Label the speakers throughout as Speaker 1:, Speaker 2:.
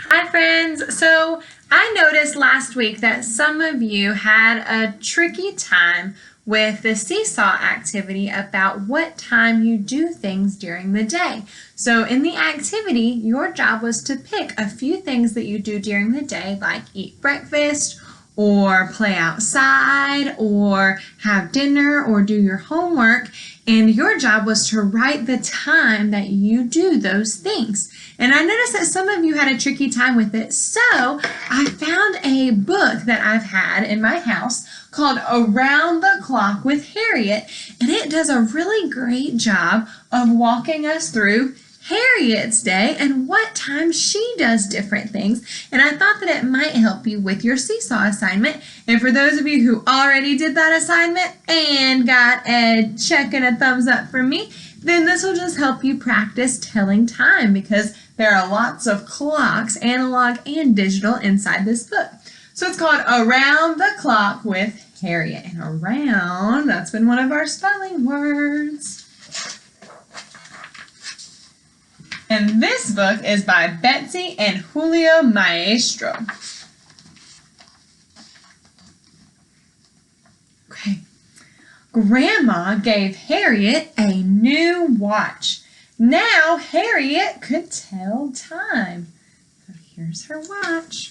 Speaker 1: Hi friends! So I noticed last week that some of you had a tricky time with the seesaw activity about what time you do things during the day. So in the activity, your job was to pick a few things that you do during the day, like eat breakfast, or play outside, or have dinner, or do your homework, and your job was to write the time that you do those things. And I noticed that some of you had a tricky time with it, so I found a book that I've had in my house called Around the Clock with Harriet, and it does a really great job of walking us through Harriet's day and what time she does different things, and I thought that it might help you with your seesaw assignment. And for those of you who already did that assignment and got a check and a thumbs up from me, then this will just help you practice telling time, because there are lots of clocks, analog and digital, inside this book. So it's called Around the Clock with Harriet, and around, that's been one of our spelling words. And this book is by Betsy and Julio Maestro. Okay. Grandma gave Harriet a new watch. Now Harriet could tell time. So here's her watch.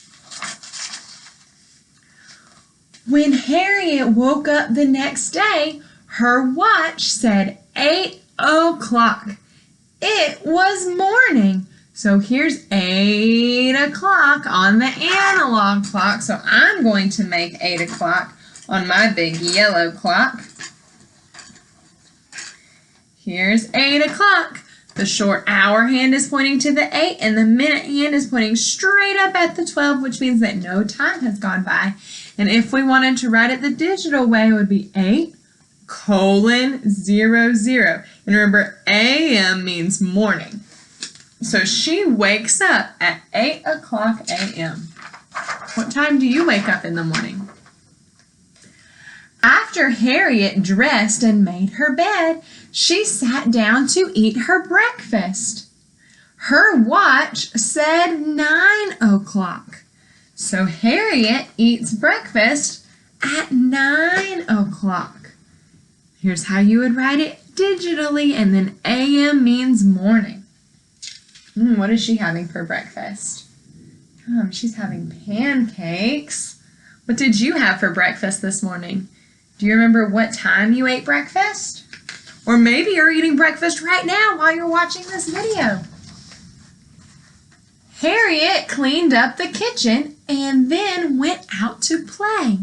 Speaker 1: When Harriet woke up the next day, her watch said 8 o'clock. It was morning. So here's 8 o'clock on the analog clock. So I'm going to make 8 o'clock on my big yellow clock. Here's 8 o'clock. The short hour hand is pointing to the 8 and the minute hand is pointing straight up at the 12, which means that no time has gone by. And if we wanted to write it the digital way, it would be 8:00. And remember, AM means morning. So she wakes up at 8 o'clock a.m. What time do you wake up in the morning? After Harriet dressed and made her bed, she sat down to eat her breakfast. Her watch said 9 o'clock. So Harriet eats breakfast at 9 o'clock. Here's how you would write it digitally, and then AM means morning. What is she having for breakfast? She's having pancakes. What did you have for breakfast this morning? Do you remember what time you ate breakfast? Or maybe you're eating breakfast right now while you're watching this video. Harriet cleaned up the kitchen and then went out to play.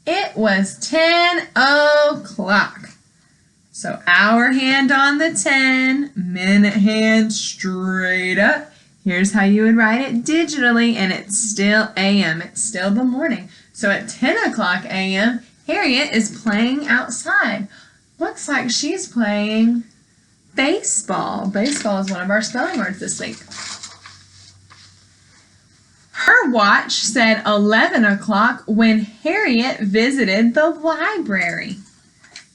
Speaker 1: It was 10 o'clock. So hour hand on the 10, minute hand straight up. Here's how you would write it digitally, and it's still AM. It's still the morning. So at 10 o'clock AM, Harriet is playing outside. Looks like she's playing baseball. Baseball is one of our spelling words this week. Her watch said 11 o'clock when Harriet visited the library.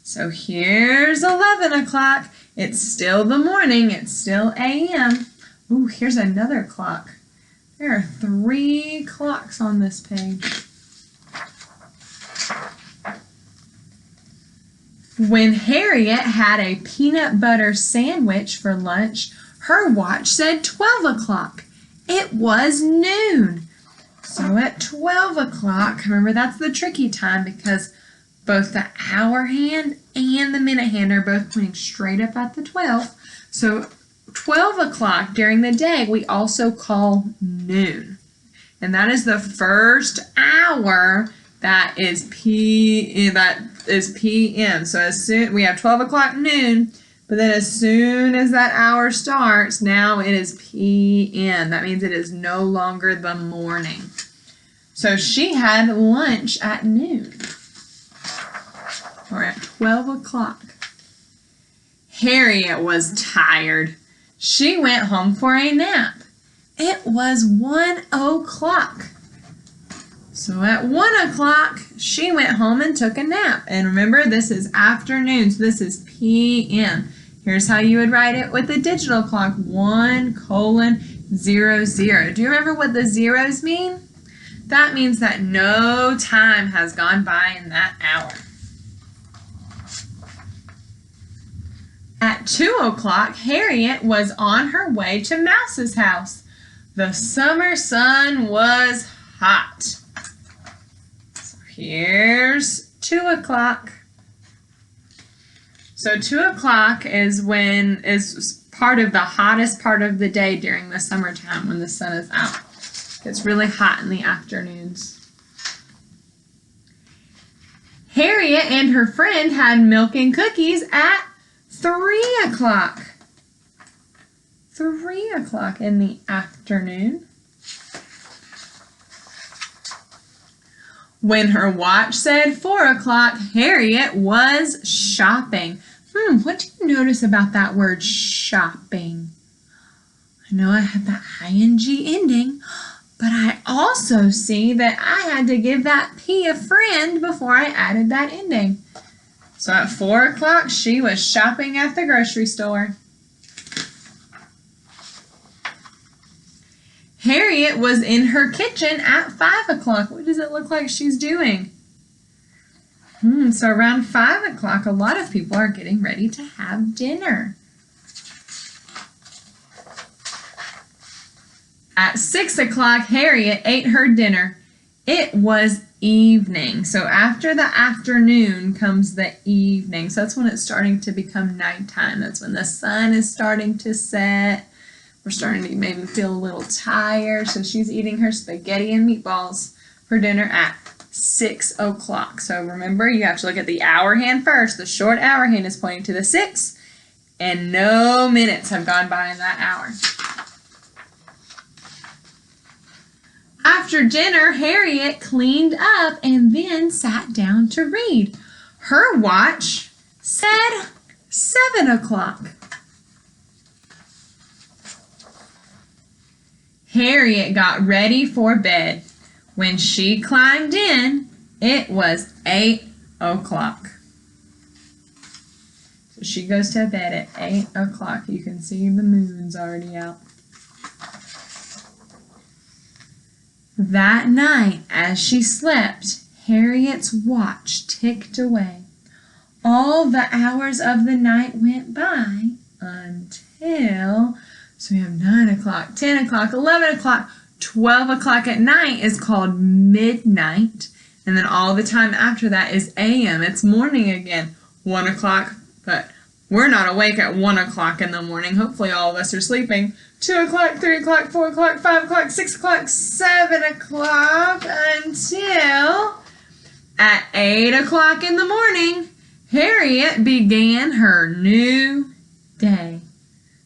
Speaker 1: So here's 11 o'clock. It's still the morning. It's still AM. Ooh, here's another clock. There are 3 clocks on this page. When Harriet had a peanut butter sandwich for lunch, her watch said 12 o'clock. It was noon. So at 12 o'clock, remember that's the tricky time because both the hour hand and the minute hand are both pointing straight up at the 12. So 12 o'clock during the day we also call noon. And that is the first hour that is PM. So as soon we have 12 o'clock noon, but then as soon as that hour starts, now it is PM. That means it is no longer the morning. So she had lunch at noon, or at 12 o'clock. Harriet was tired. She went home for a nap. It was 1 o'clock. So at 1 o'clock, she went home and took a nap. And remember, this is afternoon, so this is PM. Here's how you would write it with a digital clock. 1:00 0, 0. Do you remember what the zeros mean? That means that no time has gone by in that hour. At 2 o'clock, Harriet was on her way to Mouse's house. The summer sun was hot. So here's 2 o'clock. So 2 o'clock is part of the hottest part of the day during the summertime when the sun is out. It's really hot in the afternoons. Harriet and her friend had milk and cookies at 3 o'clock. 3 o'clock in the afternoon. When her watch said 4 o'clock, Harriet was shopping. What do you notice about that word shopping? I know I have that ing ending, but I also see that I had to give that P a friend before I added that ending. So at 4 o'clock, she was shopping at the grocery store. Harriet was in her kitchen at 5 o'clock. What does it look like she's doing? So around 5 o'clock, a lot of people are getting ready to have dinner. At 6 o'clock, Harriet ate her dinner. It was evening. So after the afternoon comes the evening. So that's when it's starting to become nighttime. That's when the sun is starting to set. We're starting to maybe feel a little tired. So she's eating her spaghetti and meatballs for dinner at 6 o'clock. So remember, you have to look at the hour hand first. The short hour hand is pointing to the 6, and no minutes have gone by in that hour. After dinner, Harriet cleaned up and then sat down to read. Her watch said 7 o'clock. Harriet got ready for bed. When she climbed in, it was 8 o'clock. So she goes to bed at 8 o'clock. You can see the moon's already out. That night, as she slept, Harriet's watch ticked away. All the hours of the night went by until, so we have 9 o'clock, 10 o'clock, 11 o'clock, 12 o'clock at night is called midnight. And then all the time after that is a.m. It's morning again. 1 o'clock, but we're not awake at 1 o'clock in the morning. Hopefully all of us are sleeping. 2 o'clock, 3 o'clock, 4 o'clock, 5 o'clock, 6 o'clock, 7 o'clock until at 8 o'clock in the morning, Harriet began her new day.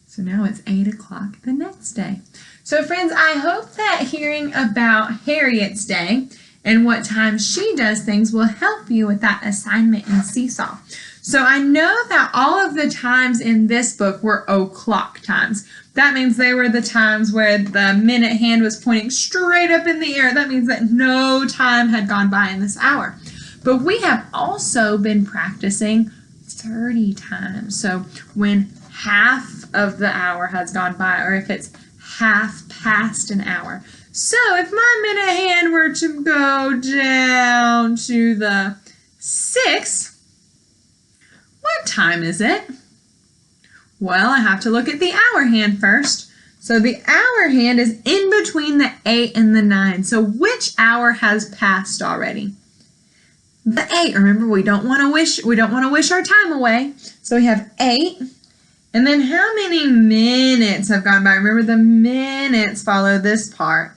Speaker 1: So now it's 8 o'clock the next day. So friends, I hope that hearing about Harriet's day and what time she does things will help you with that assignment in Seesaw. So I know that all of the times in this book were o'clock times. That means they were the times where the minute hand was pointing straight up in the air. That means that no time had gone by in this hour. But we have also been practicing 30 times. So when half of the hour has gone by, or if it's half past an hour. So if my minute hand were to go down to the 6, what time is it? Well, I have to look at the hour hand first. So the hour hand is in between the 8 and the 9. So which hour has passed already? The 8. Remember, we don't want to wish our time away. So we have 8. And then how many minutes have gone by? Remember, the minutes follow this part.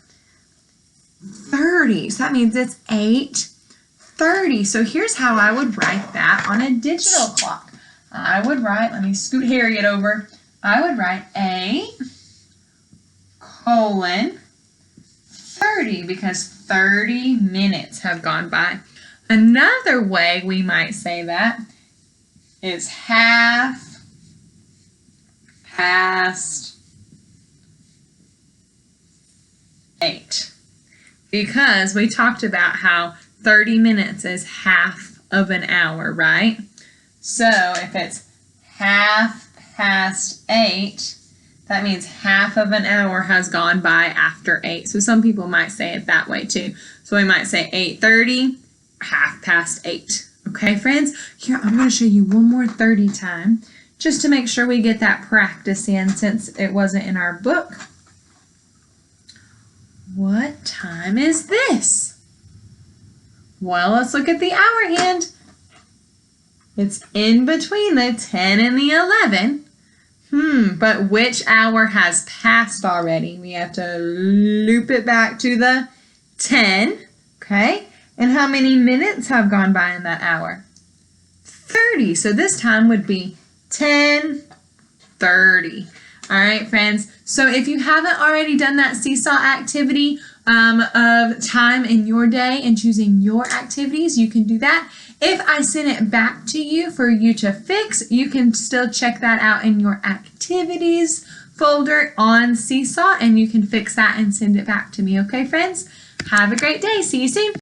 Speaker 1: 30. So that means it's 8:30. So here's how I would write that on a digital clock. I would write, let me scoot Harriet over. I would write 8:30 because 30 minutes have gone by. Another way we might say that is half past 8. Because we talked about how 30 minutes is half of an hour, right? So if it's half past 8, That means half of an hour has gone by after 8. So some people might say it that way too. So we might say 8:30, 8:30. Okay, friends? Here, I'm going to show you one more 30 time just to make sure we get that practice in since it wasn't in our book. What time is this? Well, let's look at the hour hand. It's in between the 10 and the 11. But which hour has passed already? We have to loop it back to the 10, okay? And how many minutes have gone by in that hour? 30. So this time would be 10:30. All right, friends. So if you haven't already done that seesaw activity of time in your day and choosing your activities, you can do that. If I send it back to you for you to fix, you can still check that out in your activities folder on Seesaw, and you can fix that and send it back to me. Okay, friends? Have a great day. See you soon.